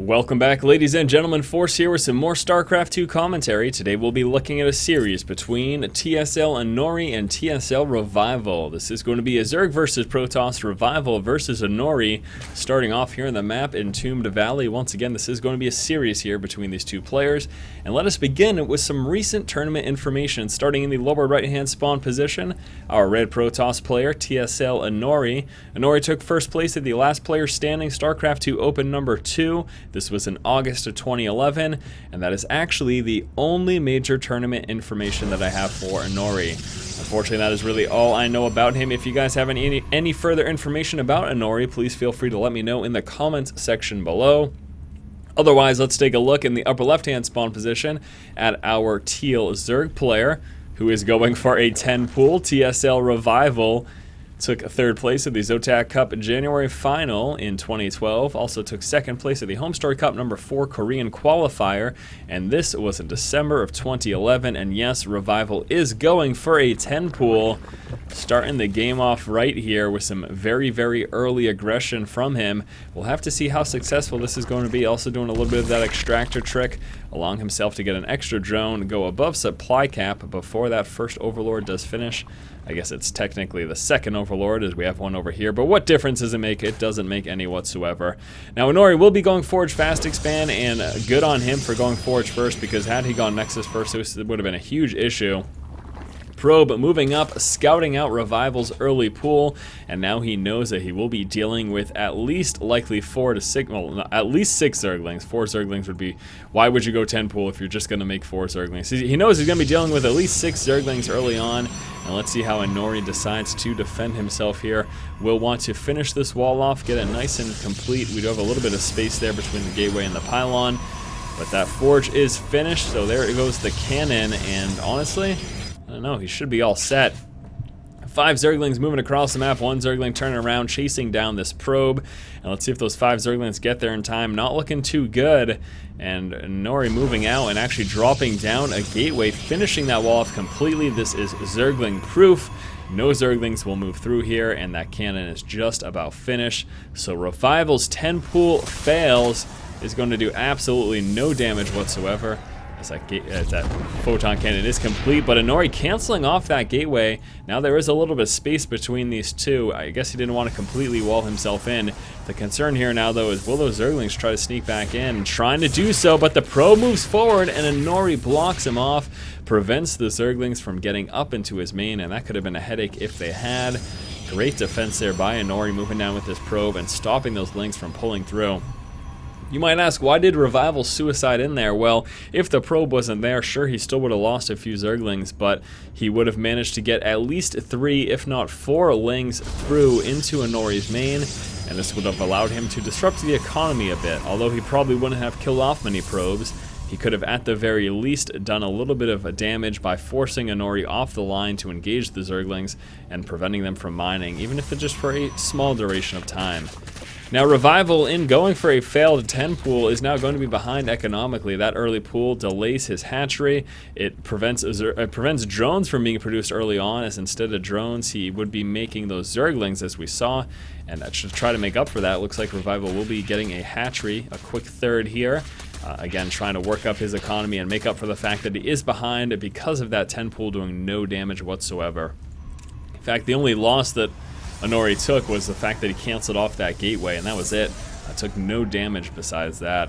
Welcome back, ladies and gentlemen. Force here with some more StarCraft 2 commentary. Today we'll be looking at a series between TSL Inori and TSL Revival. This is going to be a Zerg versus Protoss, Revival versus Inori, starting off here in the map Entombed Valley. Once again, this is going to be a series here between these two players. And let us begin with some recent tournament information. Starting in the lower right-hand spawn position, our red Protoss player, TSL Inori. Inori took first place at the last player standing StarCraft 2 Open number 2. This was in August of 2011, and that is actually the only major tournament information that I have for Inori. Unfortunately, that is really all I know about him. If you guys have any further information about Inori, please feel free to let me know in the comments section below. Otherwise, let's take a look in the upper left-hand spawn position at our teal Zerg player, who is going for a 10 pool. TSL Revival took third place at the Zotac Cup January final in 2012. Also took second place at the Homestory Cup number 4 Korean qualifier, and this was in December of 2011. And yes, Revival is going for a 10 pool, starting the game off right here with some very, very early aggression from him. We'll have to see how successful this is going to be. Also doing a little bit of that extractor trick, allowing himself to get an extra drone, go above supply cap before that first Overlord does finish. I guess it's technically the second Overlord, as we have one over here, but what difference does it make? It doesn't make any whatsoever. Now, Inori will be going Forge Fast Expand, and good on him for going Forge first, because had he gone Nexus first, it would have been a huge issue. Probe moving up, scouting out Revival's early pool, and now he knows that he will be dealing with at least likely 4 to 6, well, at least 6 Zerglings. 4 Zerglings would be, why would you go 10 pool if you're just going to make 4 Zerglings? He knows he's going to be dealing with at least 6 Zerglings early on, and let's see how Inori decides to defend himself here. We'll want to finish this wall off, get it nice and complete. We do have a little bit of space there between the gateway and the pylon, but that forge is finished, so there it goes the cannon, and honestly, I don't know, he should be all set. 5 Zerglings moving across the map, 1 Zergling turning around, chasing down this probe. And let's see if those 5 Zerglings get there in time. Not looking too good. And Inori moving out and actually dropping down a gateway, finishing that wall off completely. This is Zergling proof. No Zerglings will move through here, and that cannon is just about finished. So Revival's 10 pool fails, is going to do absolutely no damage whatsoever, as that photon cannon is complete. But Inori canceling off that gateway. Now there is a little bit of space between these two. I guess he didn't want to completely wall himself in. The concern here now, though, is will those Zerglings try to sneak back in? Trying to do so, but the probe moves forward, and Inori blocks him off, prevents the Zerglings from getting up into his main, and that could have been a headache if they had. Great defense there by Inori, moving down with this probe and stopping those links from pulling through. You might ask, why did Revival suicide in there? Well, if the probe wasn't there, sure, he still would have lost a few Zerglings, but he would have managed to get at least 3, if not 4 lings through into Inori's main, and this would have allowed him to disrupt the economy a bit. Although he probably wouldn't have killed off many probes, he could have at the very least done a little bit of damage by forcing Inori off the line to engage the Zerglings and preventing them from mining, even if it's just for a small duration of time. Now, Revival, in going for a failed 10 pool, is now going to be behind economically. That early pool delays his hatchery. It prevents drones from being produced early on, as instead of drones, he would be making those Zerglings, as we saw. And that should try to make up for that. Looks like Revival will be getting a hatchery, a quick third here. Again, trying to work up his economy and make up for the fact that he is behind because of that 10 pool doing no damage whatsoever. In fact, the only loss that Inori took was the fact that he canceled off that gateway, and that was it. I took no damage besides that.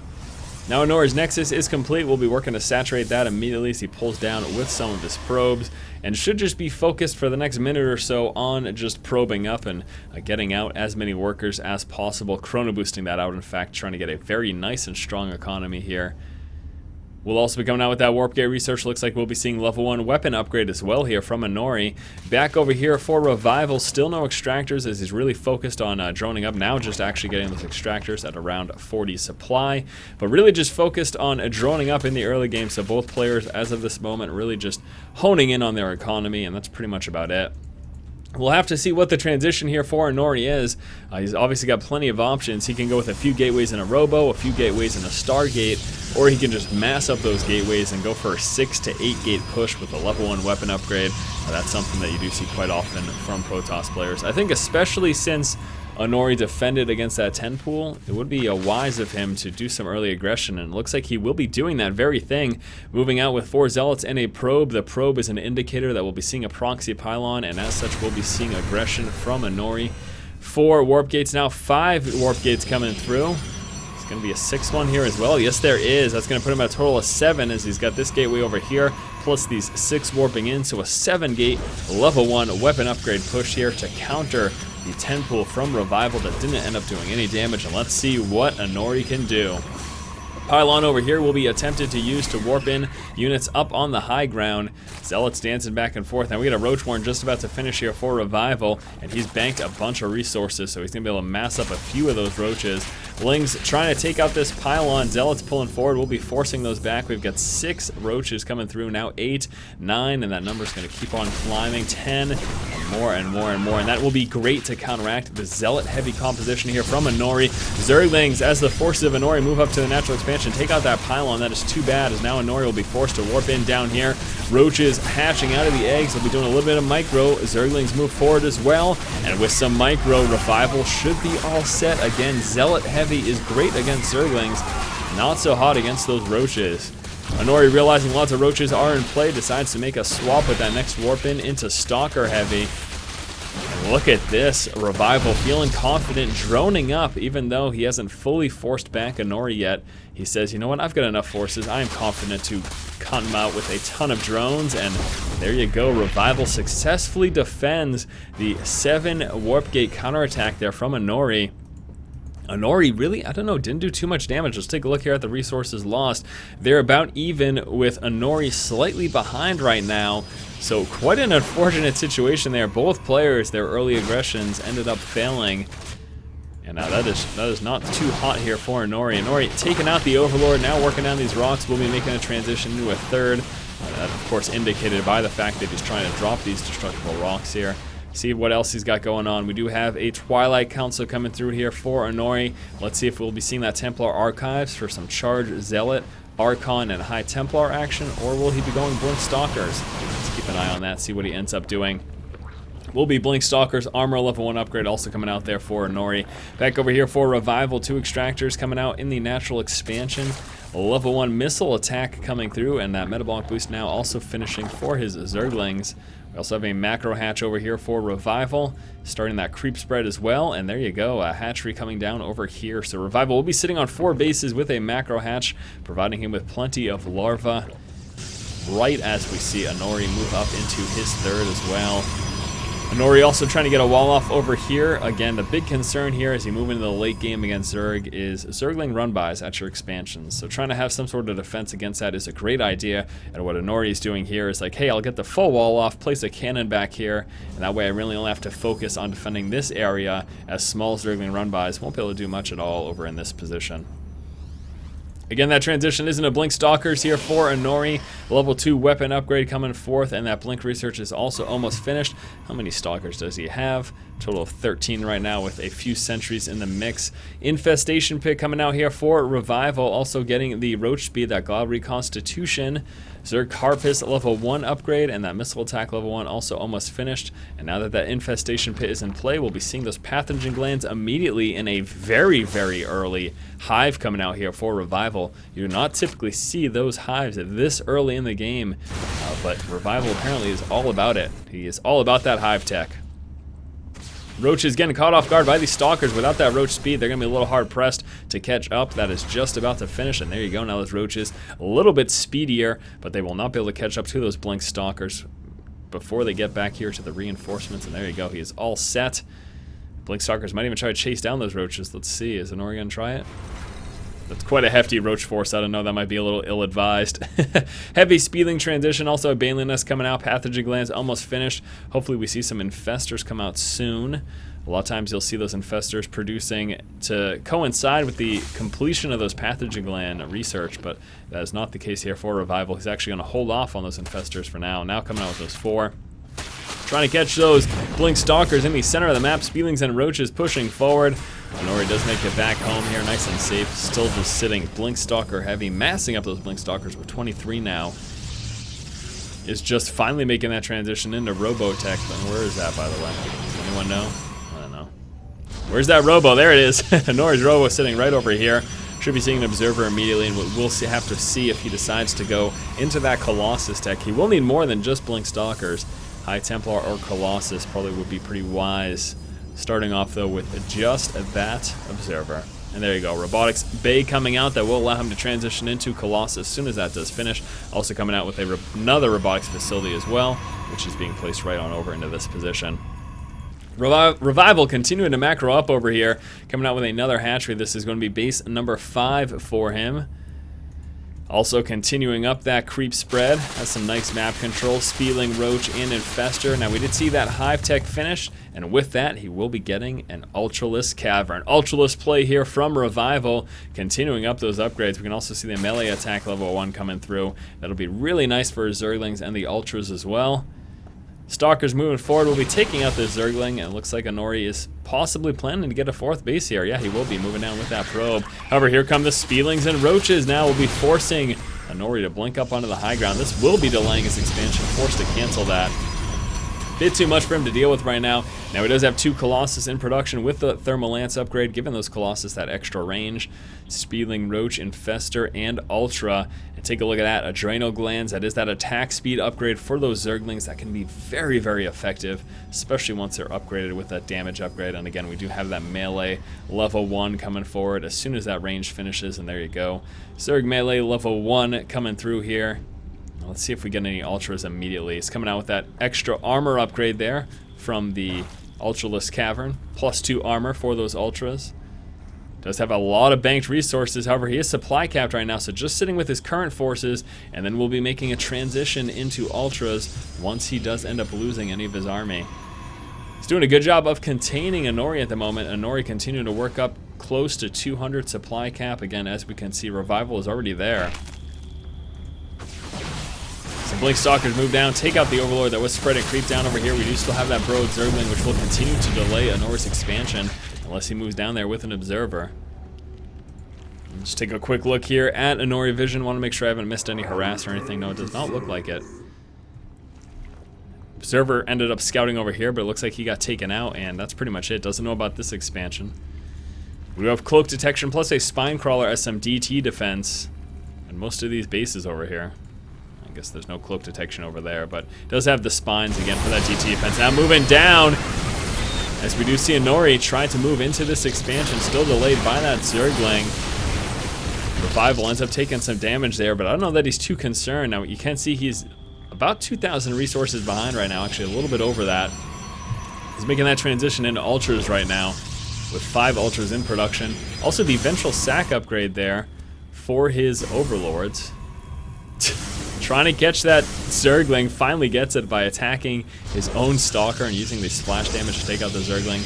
Now Inori's Nexus is complete. We'll be working to saturate that immediately as he pulls down with some of his probes, and should just be focused for the next minute or so on just probing up and getting out as many workers as possible. Chrono boosting that out, in fact, trying to get a very nice and strong economy here. We'll also be coming out with that Warp Gate research. Looks like we'll be seeing level 1 weapon upgrade as well here from Inori. Back over here for Revival, still no extractors, as he's really focused on droning up. Now just actually getting those extractors at around 40 supply, but really just focused on droning up in the early game. So both players, as of this moment, really just honing in on their economy, and that's pretty much about it. We'll have to see what the transition here for Inori is. He's obviously got plenty of options. He can go with a few gateways in a Robo, a few gateways in a Stargate, or he can just mass up those gateways and go for a 6 to 8 gate push with a level 1 weapon upgrade. That's something that you do see quite often from Protoss players. I think especially since Inori defended against that 10 pool, it would be wise of him to do some early aggression, and it looks like he will be doing that very thing, moving out with 4 zealots and a probe. The probe is an indicator that we'll be seeing a proxy pylon, and as such we'll be seeing aggression from Inori. 4 warp gates now, 5 warp gates coming through. It's going to be a 6th one here as well. Yes, there is. That's going to put him at a total of 7, as he's got this gateway over here, plus these 6 warping in, so a 7-gate level 1 weapon upgrade push here to counter the 10 pool from Revival that didn't end up doing any damage, and let's see what Inori can do. Pylon over here will be attempted to use to warp in units up on the high ground. Zealots dancing back and forth. Now we got a Roachborn just about to finish here for Revival, and he's banked a bunch of resources, so he's going to be able to mass up a few of those roaches. Lings trying to take out this pylon. Zealots pulling forward. We'll be forcing those back. We've got 6 roaches coming through now, 8, 9, and that number's going to keep on climbing. 10, and more and more and more, and that will be great to counteract the zealot-heavy composition here from Inori. Zerglings, as the forces of Inori move up to the natural expansion, take out that pylon. That is too bad, as now Inori will be forced to warp in down here. Roaches hatching out of the eggs. They'll be doing a little bit of micro. Zerglings move forward as well, and with some micro, Revival should be all set. Again, zealot-heavy is great against Zerglings, not so hot against those roaches. Inori, realizing lots of roaches are in play, decides to make a swap with that next warp in into Stalker Heavy. And look at this, Revival feeling confident, droning up, even though he hasn't fully forced back Inori yet. He says, you know what, I've got enough forces, I am confident to cut him out with a ton of drones, and there you go, Revival successfully defends the 7 warp gate counterattack there from Inori. Inori really, I don't know, didn't do too much damage. Let's take a look here at the resources lost. They're about even, with Inori slightly behind right now. So quite an unfortunate situation there. Both players, their early aggressions ended up failing. And that is not too hot here for Inori. Inori taking out the Overlord, now working down these rocks. We'll be making a transition into a 3rd. That, of course, indicated by the fact that he's trying to drop these destructible rocks here. See what else he's got going on. We do have a Twilight Council coming through here for Inori. Let's see if we'll be seeing that Templar Archives for some Charge Zealot, Archon, and High Templar action, or will he be going Blink Stalkers? Let's keep an eye on that, see what he ends up doing. Will be Blink Stalkers, Armor level 1 upgrade also coming out there for Inori. Back over here for Revival, 2 Extractors coming out in the natural expansion. Level 1 missile attack coming through, and that metabolic boost now also finishing for his Zerglings. We also have a macro hatch over here for Revival, starting that creep spread as well, and there you go, a hatchery coming down over here. So Revival will be sitting on 4 bases with a macro hatch, providing him with plenty of larvae, right as we see Inori move up into his 3rd as well. Inori also trying to get a wall off over here. Again, the big concern here as you move into the late game against Zerg is Zergling run-bys at your expansions. So trying to have some sort of defense against that is a great idea. And what Inori is doing here is like, hey, I'll get the full wall off, place a cannon back here, and that way I really only have to focus on defending this area, as small Zergling run-bys won't be able to do much at all over in this position. Again, that transition isn't a Blink Stalkers here for Inori. Level 2 weapon upgrade coming forth, and that Blink research is also almost finished. How many Stalkers does he have? Total of 13 right now, with a few sentries in the mix. Infestation Pit coming out here for Revival, also getting the Roach Speed, that God Reconstitution. Zerg Harpist level 1 upgrade, and that Missile Attack level 1 also almost finished. And now that that Infestation Pit is in play, we'll be seeing those Pathogen Glands immediately in a very, very early hive coming out here for Revival. You do not typically see those hives this early in the game, but Revival apparently is all about it. He is all about that hive tech. Roach is getting caught off guard by these Stalkers. Without that Roach speed, they're going to be a little hard-pressed to catch up. That is just about to finish, and there you go. Now those Roaches a little bit speedier, but they will not be able to catch up to those Blink Stalkers before they get back here to the reinforcements, and there you go. He is all set. Blink Stalkers might even try to chase down those Roaches. Let's see. Is Inori going to try it? That's quite a hefty Roach force. I don't know, that might be a little ill-advised. Heavy Speedling transition, also a Baneling Nest coming out. Pathogen Glands almost finished. Hopefully we see some Infestors come out soon. A lot of times you'll see those Infestors producing to coincide with the completion of those Pathogen Gland research, but that is not the case here for Revival. He's actually going to hold off on those Infestors for now. Now coming out with those 4. Trying to catch those Blink Stalkers in the center of the map. Speedlings and Roaches pushing forward. Inori does make it back home here, nice and safe. Still just sitting Blink Stalker heavy, massing up those Blink Stalkers with 23 now. Is just finally making that transition into Robotech. And where is that, by the way? Does anyone know? I don't know. Where's that robo? There it is. Inori's robo sitting right over here. Should be seeing an observer immediately, and we'll have to see if he decides to go into that Colossus tech. He will need more than just Blink Stalkers. High Templar or Colossus probably would be pretty wise. Starting off, though, with just that observer. And there you go, Robotics Bay coming out. That will allow him to transition into Colossus as soon as that does finish. Also coming out with another robotics facility as well, which is being placed right on over into this position. Revival continuing to macro up over here, coming out with another hatchery. This is going to be base number 5 for him. Also continuing up that creep spread, has some nice map control, Spieling, Roach, and Infester. Now we did see that Hive Tech finish, and with that he will be getting an Ultralisk Cavern. Ultralisk play here from Revival, continuing up those upgrades. We can also see the melee attack level 1 coming through. That'll be really nice for his Zerglings and the Ultras as well. Stalkers moving forward will be taking out this Zergling, and it looks like Inori is possibly planning to get a 4th base here. Yeah, he will be moving down with that probe. However, here come the Spielings and Roaches. Now will be forcing Inori to blink up onto the high ground. This will be delaying his expansion, forced to cancel that. Bit too much for him to deal with right now. Now he does have 2 Colossus in production with the Thermal Lance upgrade, giving those Colossus that extra range. Spieling, Roach, Infester, and Ultra. And take a look at that, Adrenal Glands. That is that attack speed upgrade for those Zerglings. That can be very, very effective, especially once they're upgraded with that damage upgrade. And again, we do have that melee level 1 coming forward as soon as that range finishes, and there you go. Zerg melee level 1 coming through here. Let's see if we get any Ultras immediately. It's coming out with that extra armor upgrade there from the Ultralisk Cavern. +2 armor for those Ultras. Does have a lot of banked resources. However, he is supply capped right now, so just sitting with his current forces, and then we'll be making a transition into Ultras once he does end up losing any of his army. He's doing a good job of containing Inori at the moment. Inori continuing to work up close to 200 supply cap. Again, as we can see, Revival is already there. Some Blink Stalkers move down, take out the Overlord that was spreading creep down over here. We do still have that Broad Zergling, which will continue to delay Inori's expansion unless he moves down there with an Observer. Let's take a quick look here at Inori Vision. Want to make sure I haven't missed any harass or anything. No, it does not look like it. Observer ended up scouting over here, but it looks like he got taken out, and that's pretty much it. Doesn't know about this expansion. We have Cloak Detection plus a Spine Crawler as some DT defense, and most of these bases over here. I guess there's no Cloak Detection over there, but it does have the spines again for that DT defense. Now moving down, as we do see Inori try to move into this expansion, still delayed by that Zergling. Revival ends up taking some damage there, but I don't know that he's too concerned. Now you can see he's about 2,000 resources behind right now, actually a little bit over that. He's making that transition into Ultras right now, with 5 Ultras in production. Also the Ventral Sack upgrade there for his Overlords. Trying to catch that Zergling, finally gets it by attacking his own Stalker and using the splash damage to take out the Zergling,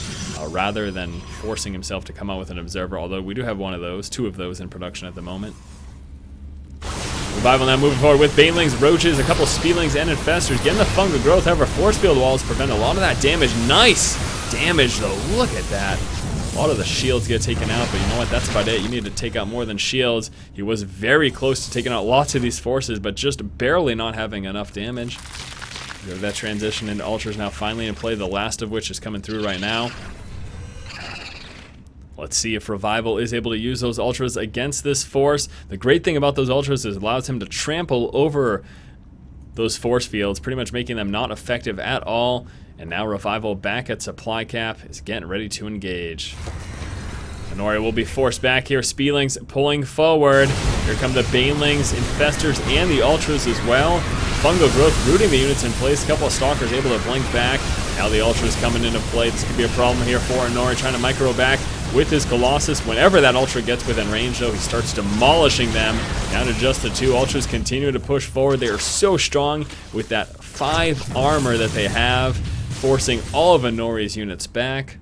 rather than forcing himself to come out with an Observer, although we do have one of those, 2 of those in production at the moment. Revival now moving forward with Banelings, Roaches, a couple Spielings, and Infestors, getting the fungal growth. However, Force Field Walls prevent a lot of that damage. Nice damage though, look at that. A lot of the shields get taken out, but you know what, that's about it. You need to take out more than shields. He was very close to taking out lots of these forces, but just barely not having enough damage. We have that transition into Ultras now finally in play, the last of which is coming through right now. Let's see if Revival is able to use those Ultras against this force. The great thing about those Ultras is it allows him to trample over those force fields, pretty much making them not effective at all. And now Revival back at supply cap is getting ready to engage. Inori will be forced back here. Spielings pulling forward. Here come the Banelings, Infestors, and the Ultras as well. Fungal Growth rooting the units in place. A couple of Stalkers able to blink back. Now the Ultras coming into play. This could be a problem here for Inori, trying to micro back with his Colossus. Whenever that Ultra gets within range, though, he starts demolishing them. Down to just the 2. Ultras continue to push forward. They are so strong with that 5 armor that they have, forcing all of Inori's units back.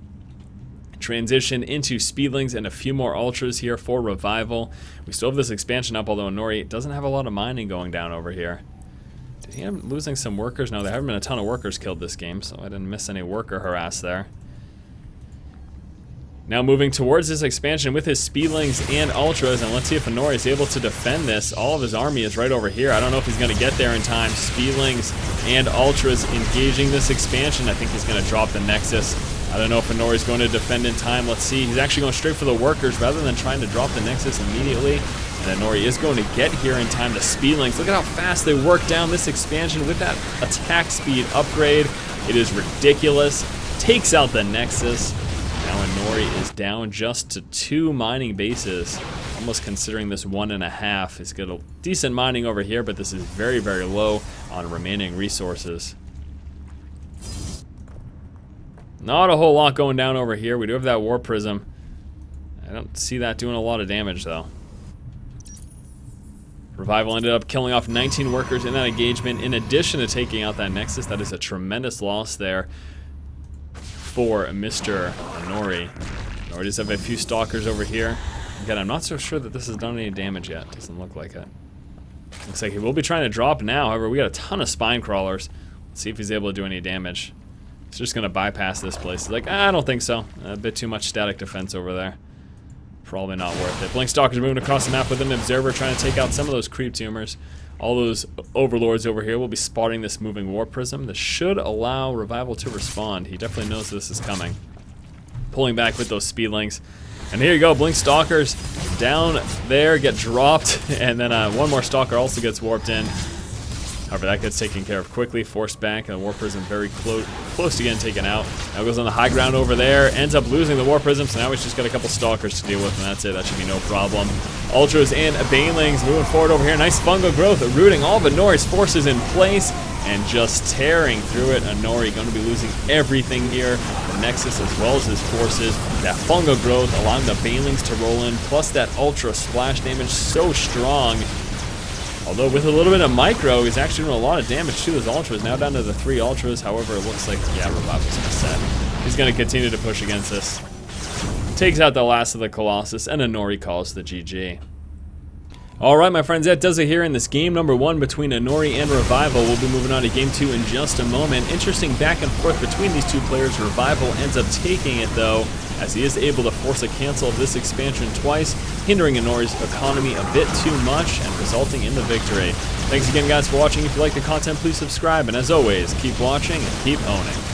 Transition into Speedlings and a few more Ultras here for Revival. We still have this expansion up, although Inori doesn't have a lot of mining going down over here. Did he end up losing some workers? No, there haven't been a ton of workers killed this game, so I didn't miss any worker harass there. Now moving towards this expansion with his Speedlings and Ultras, and let's see if Inori is able to defend this. All of his army is right over here. I don't know if he's going to get there in time. Speedlings and Ultras engaging this expansion. I think he's going to drop the Nexus I don't know if Inori's going to defend in time. Let's see. He's actually going straight for the workers rather than trying to drop the Nexus immediately. And Inori is going to get here in time. The speedlings, look at how fast they work down this expansion with that attack speed upgrade. It is ridiculous. Takes out the Nexus. Now Inori is down just to 2 mining bases. Almost considering this 1.5. He's got a decent mining over here, but this is very, very low on remaining resources. Not a whole lot going down over here. We do have that Warp Prism. I don't see that doing a lot of damage, though. Revival ended up killing off 19 workers in that engagement, in addition to taking out that Nexus. That is a tremendous loss there for Mr. Inori. Inori does have a few Stalkers over here. Again, I'm not so sure that this has done any damage yet. Doesn't look like it. Looks like he will be trying to drop now. However, we got a ton of Spine Crawlers. Let's see if he's able to do any damage. He's just going to bypass this place. He's like, I don't think so. A bit too much static defense over there. Probably not worth it. Blink Stalker's moving across the map with an Observer, trying to take out some of those creep tumors. All those Overlords over here will be spotting this moving Warp Prism. This should allow Revival to respond. He definitely knows this is coming. Pulling back with those Speedlings. And here you go, Blink Stalkers down there get dropped, and then one more Stalker also gets warped in. However, that gets taken care of quickly, forced back, and the Warp Prism very close to getting taken out. Now goes on the high ground over there, ends up losing the Warp Prism, so now he's just got a couple Stalkers to deal with, and that's it. That should be no problem. Ultras and Banelings moving forward over here. Nice fungal growth, rooting all of Inori's forces in place, and just tearing through it. Inori going to be losing everything here. The Nexus as well as his forces. That fungal growth allowing the Banelings to roll in, plus that Ultra splash damage so strong. Although with a little bit of micro, he's actually doing a lot of damage to his Ultras. Now down to the 3 Ultras. However, it looks like, yeah, Revival's set. He's going to continue to push against this. Takes out the last of the Colossus, and Inori calls the GG. Alright, my friends, that does it here in this game number 1 between Inori and Revival. We'll be moving on to game 2 in just a moment. Interesting back and forth between these two players. Revival ends up taking it, though, as he is able to force a cancel of this expansion twice, hindering Inori's economy a bit too much and resulting in the victory. Thanks again, guys, for watching. If you like the content, please subscribe, and as always, keep watching and keep owning.